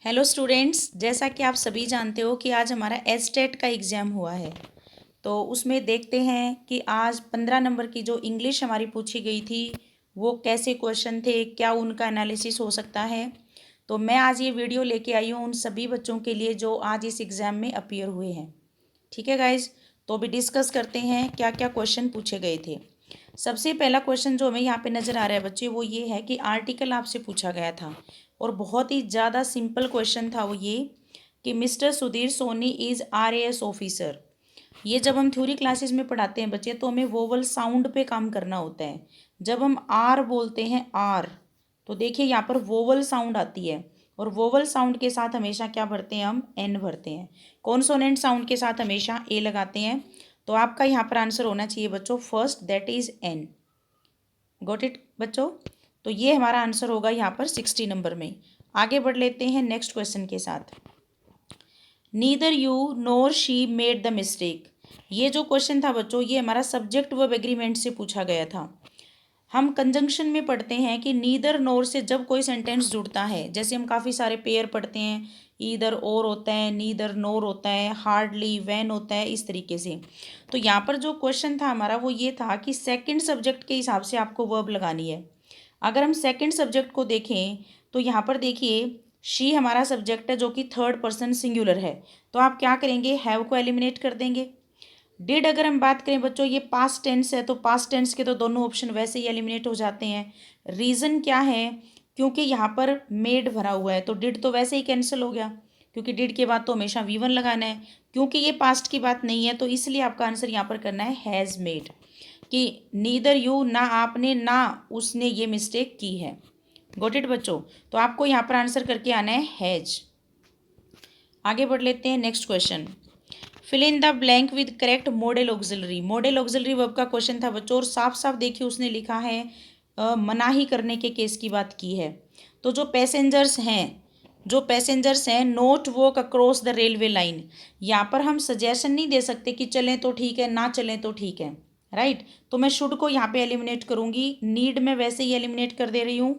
Hello students, जैसा कि आप सभी जानते हो कि आज हमारा एसटेट का एग्ज़ाम हुआ है। तो उसमें देखते हैं कि आज 15 नंबर की जो इंग्लिश हमारी पूछी गई थी वो कैसे क्वेश्चन थे, क्या उनका एनालिसिस हो सकता है। तो मैं आज ये वीडियो लेके आई हूँ उन सभी बच्चों के लिए जो आज इस एग्ज़ाम में अपीयर हुए हैं। ठीक है गाइज, तो अभी डिस्कस करते हैं क्या क्या क्वेश्चन पूछे गए थे। सबसे पहला क्वेश्चन जो हमें यहाँ पे नज़र आ रहा है बच्चे, वो ये है कि आर्टिकल आपसे पूछा गया था और बहुत ही ज़्यादा सिंपल क्वेश्चन था। वो ये कि mister Sudhir Soni is RAS officer. ये जब हम थ्योरी क्लासेस में पढ़ाते हैं बच्चे तो हमें वोवल साउंड पे काम करना होता है। जब हम आर बोलते हैं आर, तो देखिए यहाँ पर वोवल साउंड आती है और वोवल साउंड के साथ हमेशा क्या भरते हैं, हम एन भरते हैं। कॉन्सोनेंट साउंड के साथ हमेशा ए लगाते हैं। तो आपका यहाँ पर आंसर होना चाहिए बच्चों first, that is an. Got it बच्चों। तो ये हमारा आंसर होगा यहाँ पर 60 नंबर में। आगे बढ़ लेते हैं नेक्स्ट क्वेश्चन के साथ। Neither you NOR she made the mistake. ये जो क्वेश्चन था बच्चों, ये हमारा सब्जेक्ट वर्ब एग्रीमेंट से पूछा गया था। हम कंजंक्शन में पढ़ते हैं कि नीदर नोर से जब कोई सेंटेंस जुड़ता है, जैसे हम काफ़ी सारे पेयर पढ़ते हैं, ईदर और होता है, नीदर नोर होता है, हार्डली वैन होता है, इस तरीके से। तो यहाँ पर जो क्वेश्चन था हमारा वो ये था कि सेकंड सब्जेक्ट के हिसाब से आपको वर्ब लगानी है। अगर हम सेकंड सब्जेक्ट को देखें तो यहाँ पर देखिए शी हमारा सब्जेक्ट है जो कि थर्ड पर्सन सिंगुलर है। तो आप क्या करेंगे, हैव को एलिमिनेट कर देंगे। डिड अगर हम बात करें बच्चों, ये पास्ट टेंस है तो पास्ट टेंस के तो दोनों ऑप्शन वैसे ही एलिमिनेट हो जाते हैं। रीज़न क्या है, क्योंकि यहाँ पर मेड भरा हुआ है तो डिड तो वैसे ही कैंसिल हो गया, क्योंकि डिड के बाद तो हमेशा V1 लगाना है। क्योंकि ये पास्ट की बात नहीं है तो इसलिए आपका आंसर यहाँ पर करना है हैज़ मेड, कि नीदर यू, ना आपने ना उसने ये मिस्टेक की है। गॉट इट बच्चों। तो आपको यहाँ पर आंसर करके आना है हैज। आगे बढ़ लेते हैं next question. Fill in the blank with correct modal auxiliary. Modal auxiliary verb का क्वेश्चन था बच्चों और साफ साफ देखिए उसने लिखा है मनाही करने के केस की बात की है। तो जो पैसेंजर्स हैं note walk across the railway line. यहाँ पर हम सजेशन नहीं दे सकते कि चलें तो ठीक है, ना चलें तो ठीक है, राइट। तो मैं शुड को यहाँ पे एलिमिनेट करूँगी, नीड में वैसे ही एलिमिनेट कर दे रही हूँ।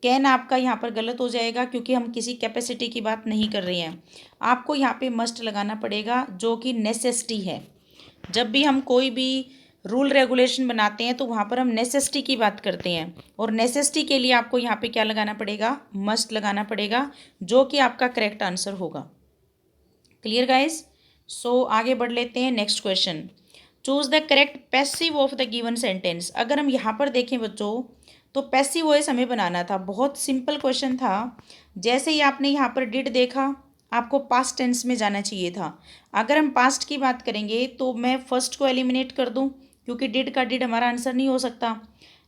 कैन आपका यहाँ पर गलत हो जाएगा क्योंकि हम किसी कैपेसिटी की बात नहीं कर रहे हैं। आपको यहाँ पे मस्ट लगाना पड़ेगा जो कि नेसेसिटी है। जब भी हम कोई भी रूल रेगुलेशन बनाते हैं तो वहाँ पर हम नेसेसिटी की बात करते हैं और नेसेसिटी के लिए आपको यहाँ पे क्या लगाना पड़ेगा, मस्ट लगाना पड़ेगा, जो कि आपका करेक्ट आंसर होगा। Clear guys. सो आगे बढ़ लेते हैं next question. Choose the correct passive of the given sentence. अगर हम यहाँ पर देखें बच्चों तो पैसिव वॉइस हमें बनाना था। बहुत सिंपल क्वेश्चन था। जैसे ही आपने यहाँ पर डिड देखा, आपको पास्ट टेंस में जाना चाहिए था। अगर हम पास्ट की बात करेंगे तो मैं फर्स्ट को एलिमिनेट कर दूँ क्योंकि डिड का डिड हमारा आंसर नहीं हो सकता।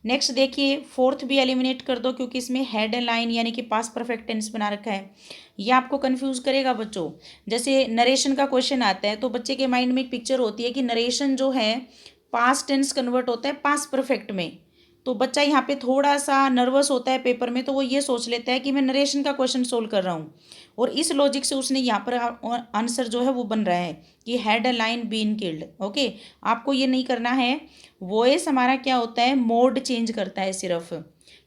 नेक्स्ट देखिए फोर्थ भी एलिमिनेट कर दो क्योंकि इसमें हेड एंड लाइन यानी कि पास्ट परफेक्ट टेंस बना रखा है। ये आपको कंफ्यूज करेगा बच्चों। जैसे नरेशन का क्वेश्चन आता है तो बच्चे के माइंड में एक पिक्चर होती है कि नरेशन जो है पास्ट टेंस कन्वर्ट होता है पास्ट परफेक्ट में। तो बच्चा यहाँ पे थोड़ा सा नर्वस होता है पेपर में, तो वो ये सोच लेता है कि मैं नरेशन का क्वेश्चन सोल्व कर रहा हूँ और इस लॉजिक से उसने यहाँ पर आंसर जो है वो बन रहा है कि had a lion been killed. Okay, आपको ये नहीं करना है। वॉइस हमारा क्या होता है, मोड चेंज करता है सिर्फ,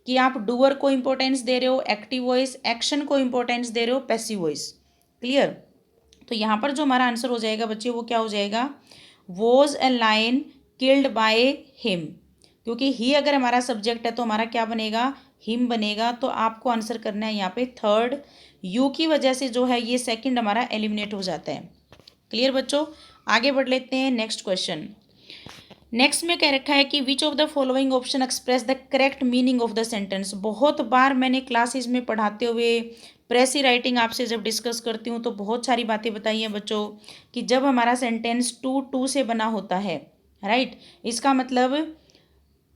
कि आप डूअर को इंपॉर्टेंस दे रहे हो, एक्टिव वॉइस, एक्शन को इंपॉर्टेंस दे रहे हो, पैसिव वॉइस। क्लियर। तो यहाँ पर जो हमारा आंसर हो जाएगा बच्चे वो क्या हो जाएगा, was a line killed by him. क्योंकि ही अगर हमारा सब्जेक्ट है तो हमारा क्या बनेगा, हिम बनेगा। तो आपको आंसर करना है यहाँ पे थर्ड। यू की वजह से जो है ये सेकंड हमारा एलिमिनेट हो जाता है। क्लियर बच्चों। आगे बढ़ लेते हैं नेक्स्ट क्वेश्चन। नेक्स्ट में कह रखा है कि which of the following option express the correct meaning of the sentence. बहुत बार मैंने क्लासेस में पढ़ाते हुए प्रेसी राइटिंग आपसे जब डिस्कस करती हूँ तो बहुत सारी बातें बताई हैं बच्चों कि जब हमारा सेंटेंस टू टू से बना होता है, राइट, इसका मतलब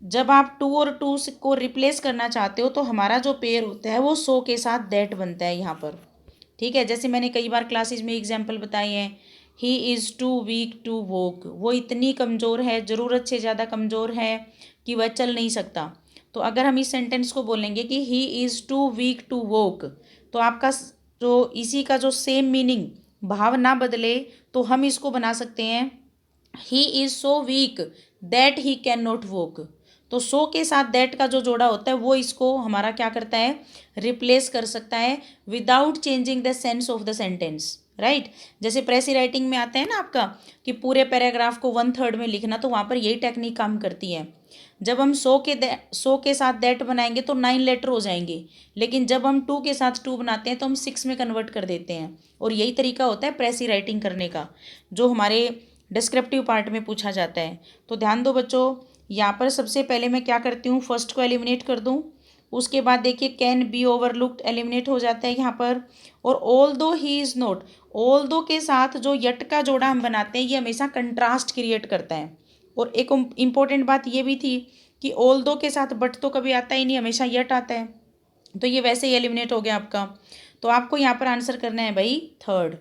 जब आप टू और टू को रिप्लेस करना चाहते हो तो हमारा जो पेयर होता है वो सो के साथ दैट बनता है यहाँ पर। ठीक है, जैसे मैंने कई बार क्लासेस में एग्जाम्पल बताए हैं, he is too weak to walk. वो इतनी कमज़ोर है, ज़रूरत से ज़्यादा कमज़ोर है कि वह चल नहीं सकता। तो अगर हम इस सेंटेंस को बोलेंगे कि he is too weak to walk, तो आपका जो इसी का जो सेम मीनिंग, भाव ना बदले, तो हम इसको बना सकते हैं he is so weak that he can not walk. तो सो के साथ दैट का जो जोड़ा होता है वो इसको हमारा क्या करता है, रिप्लेस कर सकता है without changing the sense of the sentence, right. जैसे प्रेसी राइटिंग में आता है ना आपका कि पूरे पैराग्राफ को 1/3 में लिखना, तो वहाँ पर यही टेक्निक काम करती है। जब हम सो के साथ दैट बनाएंगे तो 9 लेटर हो जाएंगे, लेकिन जब हम टू के साथ टू बनाते हैं तो हम 6 में कन्वर्ट कर देते हैं। और यही तरीका होता है प्रेसी राइटिंग करने का, जो हमारे डिस्क्रिप्टिव पार्ट में पूछा जाता है। तो ध्यान दो बच्चों, यहाँ पर सबसे पहले मैं क्या करती हूँ, फर्स्ट को एलिमिनेट कर दूँ। उसके बाद देखिए कैन बी ओवरलुक्ड एलिमिनेट हो जाता है यहाँ पर। और ऑल दो ही इज़ नॉट, ऑल दो के साथ जो यट का जोड़ा हम बनाते हैं ये हमेशा कंट्रास्ट क्रिएट करता है। और एक इम्पॉर्टेंट बात ये भी थी कि ऑल दो के साथ बट तो कभी आता ही नहीं, हमेशा यट आता है, तो ये वैसे ही एलिमिनेट हो गया आपका। तो आपको यहाँ पर आंसर करना है भाई थर्ड।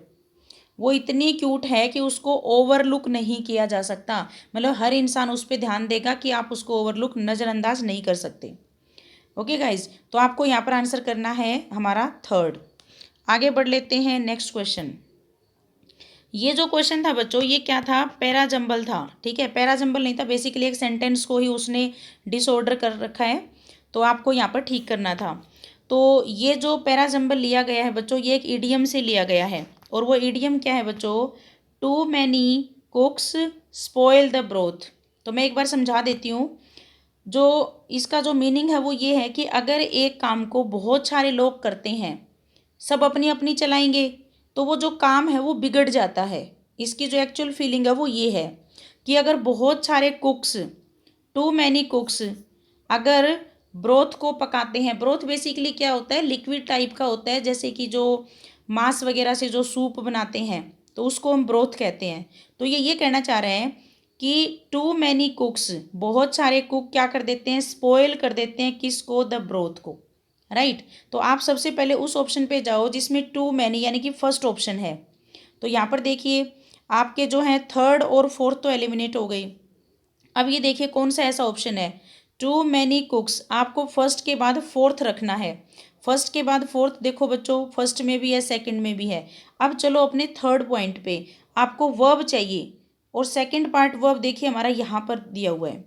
वो इतनी क्यूट है कि उसको ओवरलुक नहीं किया जा सकता, मतलब हर इंसान उस पर ध्यान देगा कि आप उसको ओवरलुक नज़रअंदाज नहीं कर सकते। ओके गाइज, तो आपको यहाँ पर आंसर करना है हमारा थर्ड। आगे बढ़ लेते हैं नेक्स्ट क्वेश्चन। ये जो क्वेश्चन था बच्चों ये क्या था, पैराजंबल था, ठीक है। पैराजंबल नहीं था, बेसिकली एक सेंटेंस को ही उसने डिसऑर्डर कर रखा है, तो आपको यहाँ पर ठीक करना था। तो ये जो पैराजंबल लिया गया है बच्चों ये एक ईडियम से लिया गया है, और वो ईडियम क्या है बच्चों, too many cooks spoil the broth. तो मैं एक बार समझा देती हूँ। जो इसका जो मीनिंग है वो ये है कि अगर एक काम को बहुत सारे लोग करते हैं, सब अपनी अपनी चलाएंगे, तो वो जो काम है वो बिगड़ जाता है। इसकी जो एक्चुअल फीलिंग है वो ये है कि अगर बहुत सारे कुक्स, टू मैनी कुक्स, अगर ब्रोथ को पकाते हैं, ब्रोथ बेसिकली क्या होता है, लिक्विड टाइप का होता है, जैसे कि जो मांस वगैरह से जो सूप बनाते हैं तो उसको हम ब्रोथ कहते हैं। तो ये कहना चाह रहे हैं कि टू मैनी कुक्स, बहुत सारे कुक क्या कर देते हैं, स्पॉइल कर देते हैं किसको, द ब्रोथ को, राइट। तो आप सबसे पहले उस ऑप्शन पे जाओ जिसमें टू मैनी यानी कि फर्स्ट ऑप्शन है। तो यहाँ पर देखिए आपके जो हैं थर्ड और फोर्थ तो एलिमिनेट हो गई। अब ये देखिए कौन सा ऐसा ऑप्शन है, टू मैनी कुक्स, आपको फर्स्ट के बाद फोर्थ रखना है। फर्स्ट के बाद फोर्थ देखो बच्चों, फर्स्ट में भी है सेकंड में भी है। अब चलो अपने थर्ड पॉइंट पे, आपको वर्ब चाहिए, और सेकंड पार्ट वर्ब देखिए हमारा यहाँ पर दिया हुआ है,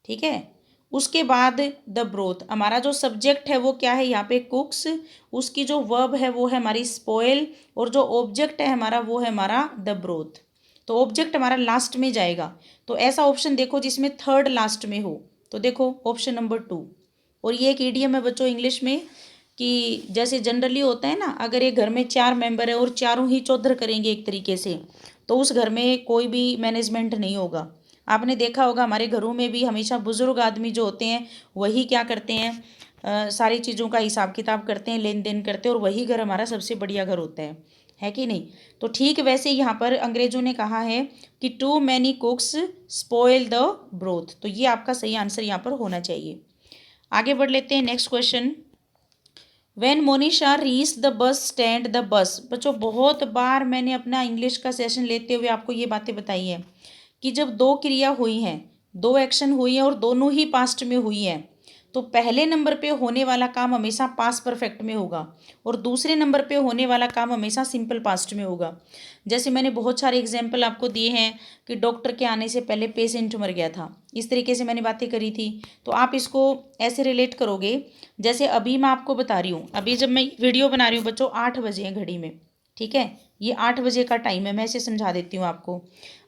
ठीक है। उसके बाद द ब्रोथ, हमारा जो सब्जेक्ट है वो क्या है यहाँ पे, कुक्स, उसकी जो वर्ब है वो है हमारी स्पॉइल, और जो ऑब्जेक्ट है हमारा वो है हमारा द ब्रोथ। तो ऑब्जेक्ट हमारा लास्ट में जाएगा। तो ऐसा ऑप्शन देखो जिसमें थर्ड लास्ट में हो, तो देखो ऑप्शन नंबर 2। और ये एक ईडियम है बच्चों इंग्लिश में, कि जैसे जनरली होता है ना, अगर एक घर में 4 मेंबर है और चारों ही चौधर करेंगे एक तरीके से, तो उस घर में कोई भी मैनेजमेंट नहीं होगा। आपने देखा होगा हमारे घरों में भी हमेशा बुजुर्ग आदमी जो होते हैं वही क्या करते हैं, सारी चीज़ों का हिसाब किताब करते हैं, लेन देन करते हैं, और वही घर हमारा सबसे बढ़िया घर होता है कि नहीं। तो ठीक वैसे यहाँ पर अंग्रेजों ने कहा है कि too many cooks spoil the broth, तो ये आपका सही आंसर यहाँ पर होना चाहिए। आगे बढ़ लेते हैं next question. When Monisha reach the bus stand, the bus, बच्चों बहुत बार मैंने अपना इंग्लिश का सेशन लेते हुए आपको ये बातें बताई हैं कि जब दो क्रिया हुई हैं, दो एक्शन हुई हैं और दोनों ही पास्ट में हुई हैं, तो पहले नंबर पे होने वाला काम हमेशा पास्ट परफेक्ट में होगा, और दूसरे नंबर पे होने वाला काम हमेशा सिंपल पास्ट में होगा। जैसे मैंने बहुत सारे एग्जाम्पल आपको दिए हैं कि डॉक्टर के आने से पहले पेशेंट मर गया था, इस तरीके से मैंने बातें करी थी। तो आप इसको ऐसे रिलेट करोगे, जैसे अभी मैं आपको बता रही हूँ, अभी जब मैं वीडियो बना रही हूँ बच्चों 8 बजे हैं घड़ी में, ठीक है, ये 8 बजे का टाइम है। मैं ऐसे समझा देती हूँ आपको।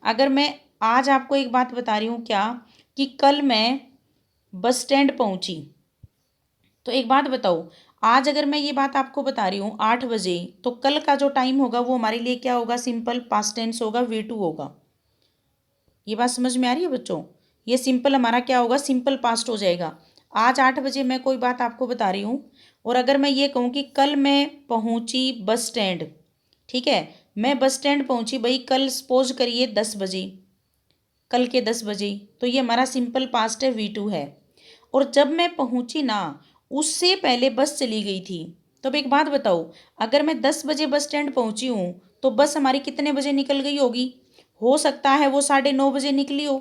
अगर मैं आज आपको एक बात बता रही हूँ क्या, कि कल मैं बस स्टैंड पहुँची, तो एक बात बताओ, आज अगर मैं ये बात आपको बता रही हूँ 8 बजे, तो कल का जो टाइम होगा वो हमारे लिए क्या होगा, सिंपल पास्ट टेंस होगा, V2 होगा। ये बात समझ में आ रही है बच्चों, ये सिंपल हमारा क्या होगा, सिंपल पास्ट हो जाएगा। आज 8 बजे मैं कोई बात आपको बता रही हूँ, और अगर मैं ये कहूँ कि कल मैं पहुँची बस स्टैंड, ठीक है, मैं बस स्टैंड पहुँची भाई कल, सपोज करिए 10 बजे, कल के 10 बजे, तो ये हमारा सिंपल पास्ट है, V2 है। और जब मैं पहुंची ना, उससे पहले बस चली गई थी। तो अब एक बात बताओ, अगर मैं 10 बजे बस स्टैंड पहुंची हूँ तो बस हमारी कितने बजे निकल गई होगी, हो सकता है वो 9:30 बजे निकली हो,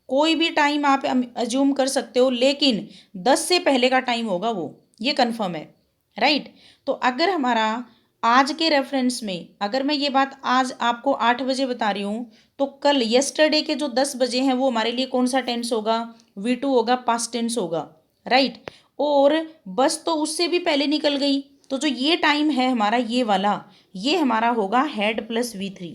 कोई भी टाइम आप अज्यूम कर सकते हो, लेकिन 10 से पहले का टाइम होगा वो, ये कन्फर्म है, राइट। तो अगर हमारा आज के रेफरेंस में, अगर मैं ये बात आज आपको 8 बजे बता रही हूँ, तो कल यस्टरडे के जो 10 बजे हैं वो हमारे लिए कौन सा टेंस होगा, V2 होगा, पास्ट टेंस होगा, राइट। और बस तो उससे भी पहले निकल गई, तो जो ये टाइम है हमारा ये वाला, ये हमारा होगा had plus V3,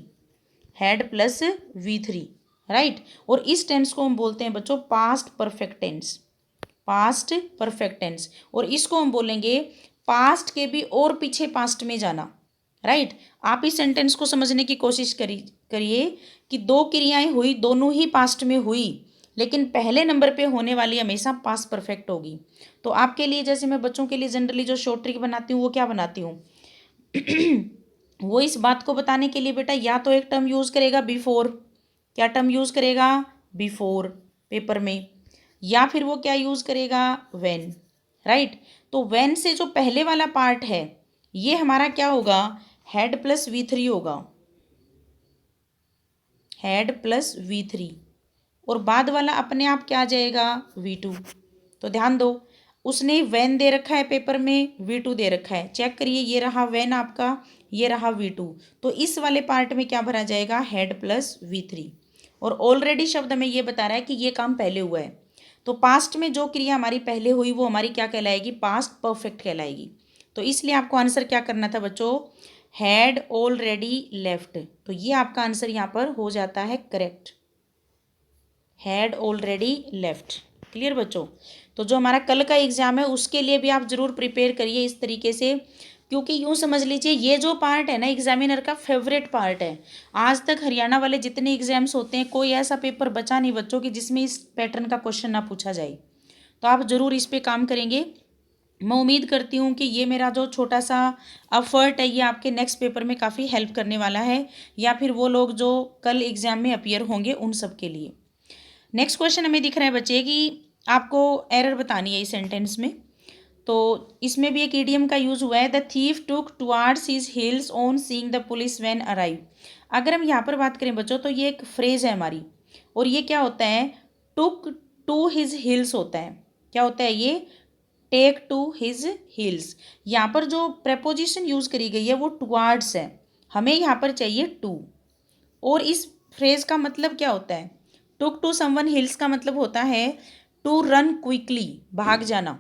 had plus V3, right. और इस टेंस को हम बोलते हैं बच्चों past perfect tense, past perfect tense. और इसको हम बोलेंगे पास्ट के भी और पीछे पास्ट में जाना, राइट। आप इस सेंटेंस को समझने की कोशिश करिए कि दो क्रियाएं हुई, दोनों ही पास्ट में हुई, लेकिन पहले नंबर पे होने वाली हमेशा पास्ट परफेक्ट होगी। तो आपके लिए, जैसे मैं बच्चों के लिए जनरली जो शॉर्ट ट्रिक बनाती हूँ वो क्या बनाती हूँ वो इस बात को बताने के लिए बेटा या तो एक टर्म यूज़ करेगा बिफोर, क्या टर्म यूज़ करेगा बिफोर पेपर में, या फिर वो क्या यूज़ करेगा व्हेन, राइट। तो व्हेन से जो पहले वाला पार्ट है ये हमारा क्या होगा, हैड प्लस V3 होगा, हैड प्लस V3। और बाद वाला अपने आप क्या आ जाएगा V2। तो ध्यान दो, उसने व्हेन दे रखा है पेपर में, V2 दे रखा है, चेक करिए ये रहा व्हेन आपका, ये रहा V2। तो इस वाले पार्ट में क्या भरा जाएगा हैड प्लस V3। और ऑलरेडी शब्द हमें ये बता रहा है कि ये काम पहले हुआ है, तो पास्ट में जो क्रिया हमारी पहले हुई वो हमारी क्या कहलाएगी, पास्ट परफेक्ट कहलाएगी। तो इसलिए आपको आंसर क्या करना था बच्चों, हैड ऑलरेडी लेफ्ट। तो ये आपका आंसर यहाँ पर हो जाता है correct, had already left. Clear बच्चों। तो जो हमारा कल का एग्जाम है उसके लिए भी आप ज़रूर प्रिपेयर करिए इस तरीके से, क्योंकि यूँ समझ लीजिए ये जो पार्ट है ना एग्जामिनर का फेवरेट पार्ट है। आज तक हरियाणा वाले जितने एग्जाम्स होते हैं कोई ऐसा पेपर बचा नहीं बच्चों कि जिसमें इस पैटर्न का क्वेश्चन ना पूछा जाए। तो आप ज़रूर इस पर काम करेंगे। मैं उम्मीद करती हूँ कि ये मेरा जो छोटा सा एफर्ट है ये आपके नेक्स्ट पेपर में काफ़ी हेल्प करने वाला है, या फिर वो लोग जो कल एग्जाम में अपीयर होंगे उन सब के लिए। नेक्स्ट क्वेश्चन हमें दिख रहा है बच्चे कि आपको एरर बतानी है इस सेंटेंस में। तो इसमें भी एक ईडियम का यूज़ हुआ है, the thief took towards his heels on seeing the police van arrive. अगर हम यहाँ पर बात करें बच्चों तो ये एक फ्रेज है हमारी, और ये क्या होता है, टुक टू हिज हिल्स होता है। क्या होता है ये, टेक टू हिज हिल्स। यहाँ पर जो प्रेपोजिशन यूज़ करी गई है वो टुवार्ड्स है, हमें यहाँ पर चाहिए टू। और इस फ्रेज का मतलब क्या होता है, टुक टू समवन हिल्स का मतलब होता है टू रन क्विकली, भाग जाना,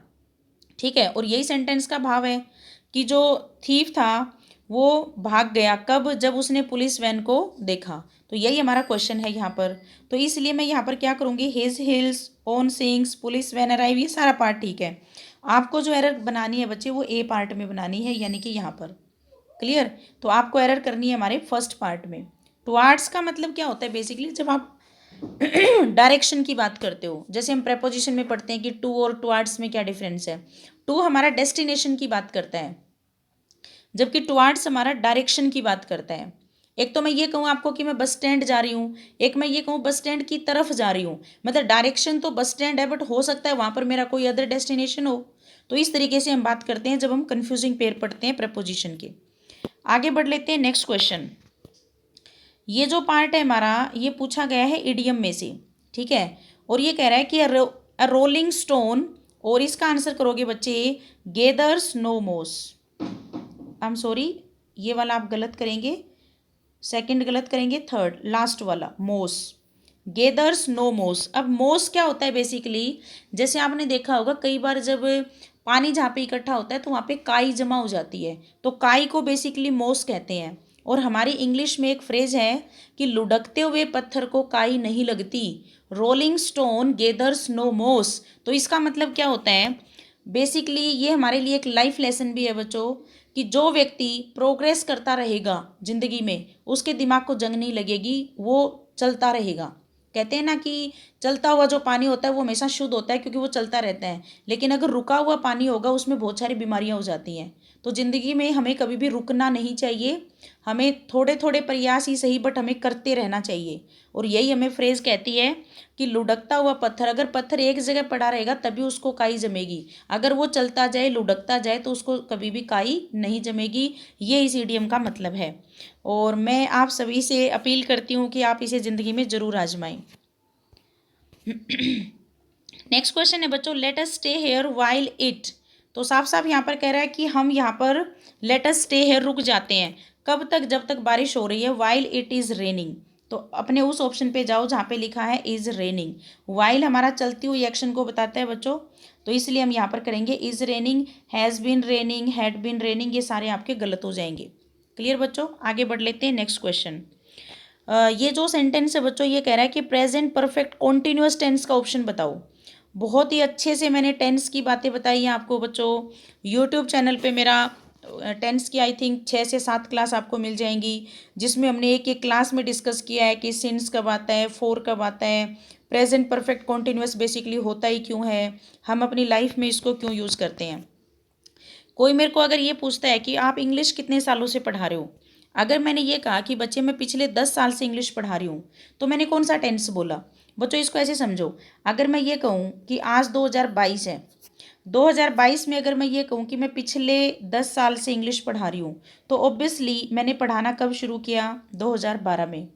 ठीक है। और यही सेंटेंस का भाव है कि जो थीफ था वो भाग गया, कब, जब उसने पुलिस वैन को देखा। तो यही हमारा क्वेश्चन है यहाँ पर। तो इसलिए मैं यहाँ पर क्या करूँगी, his heels, on seeings, police van arrive, ये सारा पार्ट ठीक है। आपको जो एरर बनानी है बच्चे वो ए पार्ट में बनानी है, यानी कि यहाँ पर। क्लियर। तो आपको एरर करनी है हमारे फर्स्ट पार्ट में। टुवार्ड्स का मतलब क्या होता है, बेसिकली जब आप डायरेक्शन की बात करते हो, जैसे हम प्रेपोजिशन में पढ़ते हैं कि टू और टुवार्ड्स में क्या डिफरेंस है। टू हमारा डेस्टिनेशन की बात करता है, जबकि टुवार्ड्स हमारा डायरेक्शन की बात करता है। एक तो मैं ये कहूँ आपको कि मैं बस स्टैंड जा रही हूँ, एक मैं ये कहूँ बस स्टैंड की तरफ जा रही हूँ, मतलब डायरेक्शन तो बस स्टैंड है बट हो सकता है वहाँ पर मेरा कोई अदर डेस्टिनेशन हो। तो इस तरीके से हम बात करते हैं जब हम कन्फ्यूजिंग पेयर पढ़ते हैं प्रेपोजिशन के। आगे बढ़ लेते हैं नेक्स्ट क्वेश्चन। ये जो पार्ट है हमारा ये पूछा गया है इडियम में से, ठीक है। और ये कह रहा है कि अ रोलिंग स्टोन, और इसका आंसर करोगे बच्चे गेदर्स नो मोस। आई एम सॉरी, ये वाला आप गलत करेंगे, सेकंड गलत करेंगे, थर्ड लास्ट वाला मोस, गेदर्स नो मोस। अब मोस क्या होता है बेसिकली, जैसे आपने देखा होगा कई बार जब पानी जहाँ पे इकट्ठा होता है तो वहाँ पे काई जमा हो जाती है, तो काई को बेसिकली मोस कहते हैं। और हमारी इंग्लिश में एक फ्रेज है कि लुढ़कते हुए पत्थर को काई नहीं लगती, रोलिंग स्टोन गेदर्स नो मोस। तो इसका मतलब क्या होता है, बेसिकली ये हमारे लिए एक लाइफ लेसन भी है बच्चों, कि जो व्यक्ति प्रोग्रेस करता रहेगा जिंदगी में उसके दिमाग को जंग नहीं लगेगी, वो चलता रहेगा। कहते हैं ना कि चलता हुआ जो पानी होता है वो हमेशा शुद्ध होता है क्योंकि वो चलता रहता है, लेकिन अगर रुका हुआ पानी होगा उसमें बहुत सारी बीमारियां हो जाती हैं। तो ज़िंदगी में हमें कभी भी रुकना नहीं चाहिए, हमें थोड़े थोड़े प्रयास ही सही बट हमें करते रहना चाहिए। और यही हमें फ्रेज कहती है कि लुढ़कता हुआ पत्थर, अगर पत्थर एक जगह पड़ा रहेगा तभी उसको काई जमेगी, अगर वो चलता जाए लुढ़कता जाए तो उसको कभी भी काई नहीं जमेगी। ये इस इडियम का मतलब है, और मैं आप सभी से अपील करती हूँ कि आप इसे ज़िंदगी में ज़रूर आजमाएं। नेक्स्ट क्वेश्चन है बच्चों, let us stay here while it. तो साफ साफ यहाँ पर कह रहा है कि हम यहाँ पर लेट अस स्टे हेयर रुक जाते हैं, कब तक, जब तक बारिश हो रही है, वाइल इट इज़ रेनिंग। तो अपने उस ऑप्शन पे जाओ जहाँ पे लिखा है इज़ रेनिंग। वाइल हमारा चलती हुई एक्शन को बताता है बच्चों, तो इसलिए हम यहाँ पर करेंगे is raining, has been raining, had been raining, ये सारे आपके गलत हो जाएंगे। क्लियर बच्चों, आगे बढ़ लेते हैं नेक्स्ट क्वेश्चन। ये जो सेंटेंस है बच्चों, ये कह रहा है कि प्रेजेंट परफेक्ट कॉन्टिन्यूअस टेंस का ऑप्शन बताओ। बहुत ही अच्छे से मैंने टेंस की बातें बताई हैं आपको बच्चों। यूट्यूब चैनल पे मेरा टेंस की आई थिंक 6 से 7 क्लास आपको मिल जाएंगी, जिसमें हमने एक एक क्लास में डिस्कस किया है कि सिंस कब आता है, फोर कब आता है, प्रेजेंट परफेक्ट कॉन्टिन्यूअस बेसिकली होता ही क्यों है, हम अपनी लाइफ में इसको क्यों यूज़ करते हैं। कोई मेरे को अगर ये पूछता है कि आप इंग्लिश कितने सालों से पढ़ा रहे हो, अगर मैंने ये कहा कि बच्चे मैं पिछले 10 साल से इंग्लिश पढ़ा रही हूँ, तो मैंने कौन सा टेंस बोला। बच्चों इसको ऐसे समझो, अगर मैं ये कहूँ कि आज 2022 है, 2022 में अगर मैं ये कहूँ कि मैं पिछले 10 साल से इंग्लिश पढ़ा रही हूँ, तो ऑब्वियसली मैंने पढ़ाना कब शुरू किया, 2012 में।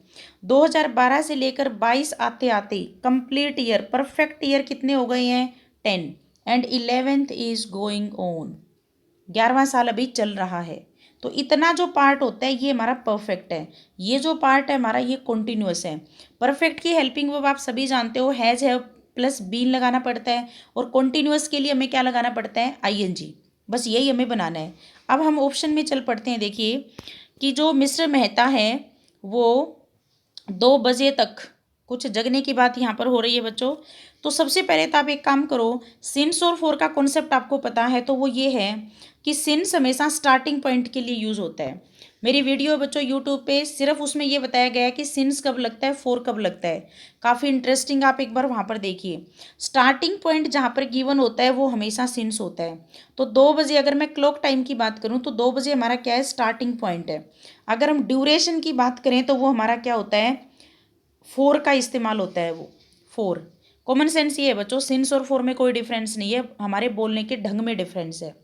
2012 से लेकर 22 आते आते कंप्लीट ईयर, परफेक्ट ईयर कितने हो गए हैं, 10, and 11th is going on, 11वां साल अभी चल रहा है। तो इतना जो पार्ट होता है ये हमारा परफेक्ट है, ये जो पार्ट है हमारा ये कॉन्टिन्यूअस है। परफेक्ट की हेल्पिंग वर्ब आप सभी जानते हो, हैज़ है प्लस बीन लगाना पड़ता है, और कॉन्टिन्यूअस के लिए हमें क्या लगाना पड़ता है, आईएनजी। बस यही हमें बनाना है। अब हम ऑप्शन में चल पड़ते हैं। देखिए कि जो मिस्टर मेहता है वो 2 बजे तक, कुछ जगने की बात यहाँ पर हो रही है बच्चों। तो सबसे पहले तो आप एक काम करो, सिंस और फोर का कॉन्सेप्ट आपको पता है, तो वो ये है कि सिंस हमेशा स्टार्टिंग पॉइंट के लिए यूज़ होता है। मेरी वीडियो है बच्चों यूट्यूब पे, सिर्फ उसमें ये बताया गया है कि सिंस कब लगता है, फोर कब लगता है। काफ़ी इंटरेस्टिंग, आप एक बार वहाँ पर देखिए। स्टार्टिंग पॉइंट जहाँ पर गिवन होता है वो हमेशा सिंस होता है। तो 2 बजे, अगर मैं क्लॉक टाइम की बात करूँ तो 2 बजे हमारा क्या है, स्टार्टिंग पॉइंट है। अगर हम ड्यूरेशन की बात करें तो वो हमारा क्या होता है, फोर का इस्तेमाल होता है, वो फोर। कॉमन सेंस ये है बच्चों, सिंस और फोर में कोई डिफरेंस नहीं है, हमारे बोलने के ढंग में डिफरेंस है।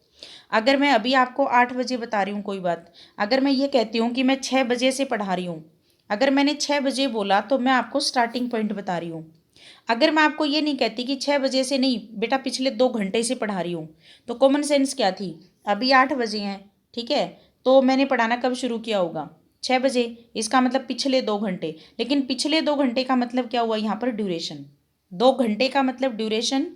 अगर मैं अभी आपको 8 बजे बता रही हूँ कोई बात, अगर मैं ये कहती हूँ कि मैं 6 बजे से पढ़ा रही हूँ, अगर मैंने 6 बजे बोला तो मैं आपको स्टार्टिंग पॉइंट बता रही हूँ। अगर मैं आपको ये नहीं कहती कि 6 बजे से नहीं बेटा, पिछले 2 घंटे से पढ़ा रही हूँ, तो कॉमन सेंस क्या थी, अभी 8 बजे हैं, ठीक है, तो मैंने पढ़ाना कब शुरू किया होगा, 6 बजे। इसका मतलब पिछले 2 घंटे, लेकिन पिछले 2 घंटे का मतलब क्या हुआ यहाँ पर, ड्यूरेशन। 2 घंटे का मतलब ड्यूरेशन,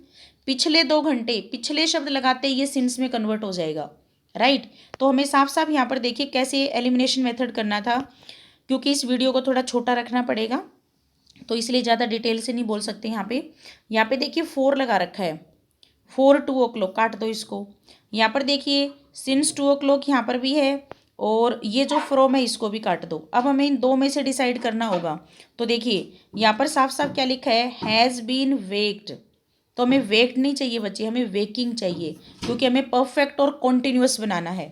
पिछले 2 घंटे, पिछले शब्द लगाते ही ये सिंस में कन्वर्ट हो जाएगा, राइट। तो हमें साफ साफ यहाँ पर देखिए कैसे एलिमिनेशन मेथड करना था, क्योंकि इस वीडियो को थोड़ा छोटा रखना पड़ेगा, तो इसलिए ज़्यादा डिटेल से नहीं बोल सकते। यहाँ पे देखिए 4 लगा रखा है, 4 2 o'clock, काट दो इसको। यहाँ पर देखिए सिंस 2 o'clock यहाँ पर भी है, और ये जो फ्रॉम है इसको भी काट दो। अब हमें इन दो में से डिसाइड करना होगा। तो देखिए यहाँ पर साफ साफ क्या लिखा है, हैज़ बीन वेक्ड। तो हमें वेक्ड नहीं चाहिए बच्चे, हमें वेकिंग चाहिए, क्योंकि हमें परफेक्ट और कॉन्टिन्यूअस बनाना है,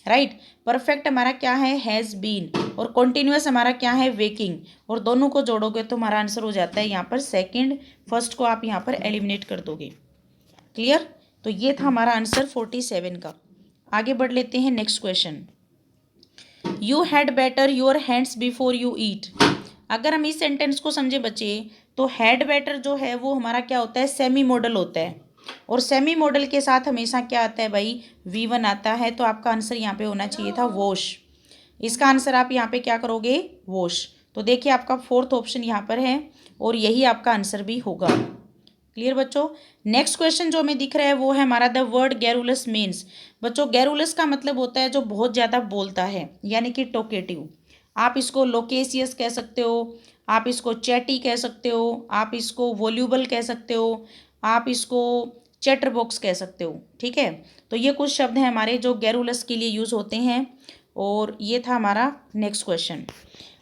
राइट। परफेक्ट हमारा क्या है, हैज़ बीन, और कॉन्टिन्यूअस हमारा क्या है, वेकिंग, और दोनों को जोड़ोगे तो हमारा आंसर हो जाता है यहाँ पर सेकंड। फर्स्ट को आप यहाँ पर एलिमिनेट कर दोगे। क्लियर। तो ये था हमारा आंसर 47 का। आगे बढ़ लेते हैं next question. You had better your hands before you eat. अगर हम इस सेंटेंस को समझे बच्चे, तो हैड बेटर जो है वो हमारा क्या होता है, सेमी मॉडल होता है, और सेमी मॉडल के साथ हमेशा क्या आता है भाई, V1 आता है। तो आपका आंसर यहाँ पे होना चाहिए था वॉश। इसका आंसर आप यहाँ पे क्या करोगे, वॉश। तो देखिए आपका फोर्थ ऑप्शन यहाँ पर है, और यही आपका आंसर भी होगा। क्लियर बच्चों। नेक्स्ट क्वेश्चन जो हमें दिख रहा है वो है हमारा, द वर्ड गैरुलस मीन्स। बच्चों गैरुलस का मतलब होता है जो बहुत ज़्यादा बोलता है, यानी कि टोकेटिव। आप इसको लोकेसियस कह सकते हो, आप इसको चैटी कह सकते हो, आप इसको वॉल्यूबल कह सकते हो, आप इसको चैटरबॉक्स कह सकते हो, ठीक है। तो ये कुछ शब्द हैं हमारे जो गैरुलस के लिए यूज़ होते हैं, और ये था हमारा नेक्स्ट क्वेश्चन।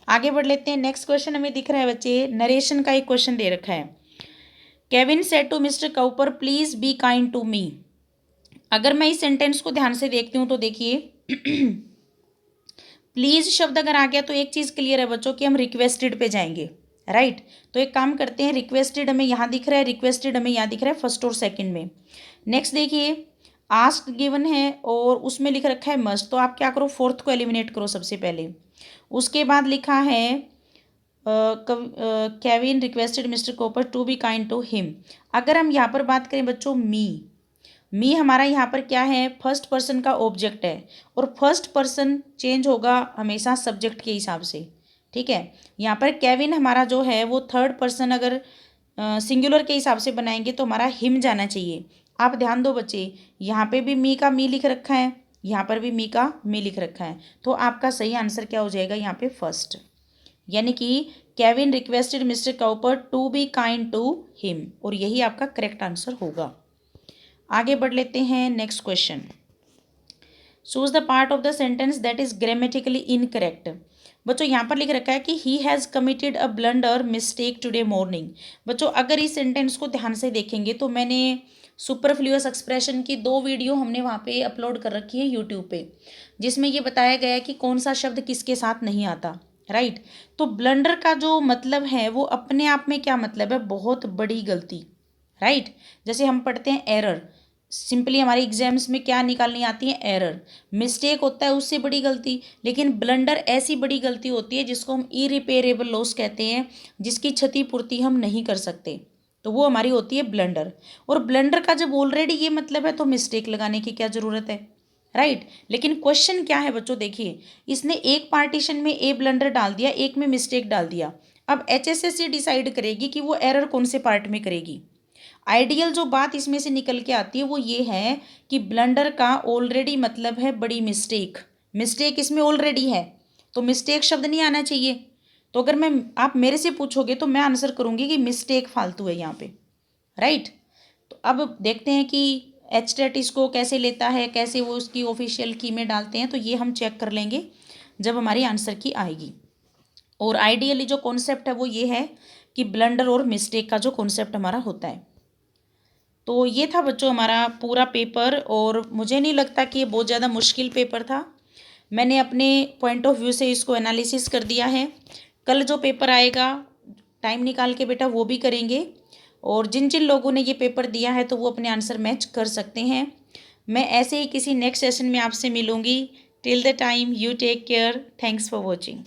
आगे बढ़ लेते हैं। नेक्स्ट क्वेश्चन हमें दिख रहा है बच्चे, नरेशन का एक क्वेश्चन दे रखा है। Kevin said to mister Cowper, please be kind to me. अगर मैं इस सेंटेंस को ध्यान से देखती हूँ तो देखिए प्लीज शब्द अगर आ गया तो एक चीज़ क्लियर है बच्चों कि हम रिक्वेस्टेड पे जाएंगे, राइट। तो एक काम करते हैं, रिक्वेस्टेड हमें यहाँ दिख रहा है, रिक्वेस्टेड हमें यहाँ दिख रहा है फर्स्ट और सेकंड में। नेक्स्ट देखिए आस्क गिवन है और उसमें लिख रखा है मस्ट, तो आप क्या करो, फोर्थ को एलिमिनेट करो सबसे पहले। उसके बाद लिखा है Kevin requested mister Cowper to be kind to him. अगर हम यहाँ पर बात करें बच्चों, मी हमारा यहाँ पर क्या है, फर्स्ट पर्सन का ऑब्जेक्ट है, और फर्स्ट पर्सन चेंज होगा हमेशा सब्जेक्ट के हिसाब से, ठीक है। यहाँ पर केविन हमारा जो है वो थर्ड पर्सन अगर सिंगुलर के हिसाब से बनाएंगे तो हमारा हिम जाना चाहिए। आप ध्यान दो बच्चे, यहाँ पे भी मी का मी लिख रखा है, यहाँ पर भी मी का मी लिख रखा है, तो आपका सही आंसर क्या हो जाएगा यहाँ पे फर्स्ट, यानी कि Kevin requested mister Cowper to be kind to him, और यही आपका करेक्ट आंसर होगा। आगे बढ़ लेते हैं next question. Choose the part of the sentence that is grammatically incorrect. बच्चों यहाँ पर लिख रखा है कि he has committed a blunder mistake today morning. बच्चों अगर इस सेंटेंस को ध्यान से देखेंगे तो मैंने सुपरफ्लुअस एक्सप्रेशन की 2 वीडियो हमने वहाँ पे अपलोड कर रखी है यूट्यूब पे, जिसमें ये बताया गया है कि कौन सा शब्द किसके साथ नहीं आता, राइट। तो ब्लंडर का जो मतलब है वो अपने आप में क्या मतलब है, बहुत बड़ी गलती, राइट। जैसे हम पढ़ते हैं एरर, सिंपली हमारे एग्जाम्स में क्या निकालनी आती है, एरर। मिस्टेक होता है उससे बड़ी गलती, लेकिन ब्लंडर ऐसी बड़ी गलती होती है जिसको हम इरिपेरेबल लॉस कहते हैं, जिसकी क्षतिपूर्ति हम नहीं कर सकते, तो वो हमारी होती है ब्लंडर। और ब्लंडर का जब ऑलरेडी ये मतलब है तो मिस्टेक लगाने की क्या ज़रूरत है, राइट। लेकिन क्वेश्चन क्या है बच्चों, देखिए इसने एक पार्टीशन में ए ब्लंडर डाल दिया, एक में मिस्टेक डाल दिया। अब HSSC डिसाइड करेगी कि वो एरर कौन से पार्ट में करेगी। आइडियल जो बात इसमें से निकल के आती है वो ये है कि ब्लंडर का ऑलरेडी मतलब है बड़ी मिस्टेक, मिस्टेक इसमें ऑलरेडी है, तो मिस्टेक शब्द नहीं आना चाहिए। तो अगर आप मेरे से पूछोगे तो मैं आंसर करूँगी कि मिस्टेक फालतू है यहाँ पे, राइट। तो अब देखते हैं कि HTET इसको कैसे लेता है, कैसे वो उसकी ऑफिशियल की में डालते हैं, तो ये हम चेक कर लेंगे जब हमारी आंसर की आएगी। और आइडियली जो कॉन्सेप्ट है वो ये है कि ब्लंडर और मिस्टेक का जो कॉन्सेप्ट हमारा होता है। तो ये था बच्चों हमारा पूरा पेपर, और मुझे नहीं लगता कि ये बहुत ज़्यादा मुश्किल पेपर था। मैंने अपने पॉइंट ऑफ व्यू से इसको एनालिसिस कर दिया है। कल जो पेपर आएगा टाइम निकाल के बेटा वो भी करेंगे, और जिन जिन लोगों ने ये पेपर दिया है तो वो अपने आंसर मैच कर सकते हैं। मैं ऐसे ही किसी नेक्स्ट सेशन में आपसे मिलूँगी। Till the time you take care, thanks for watching.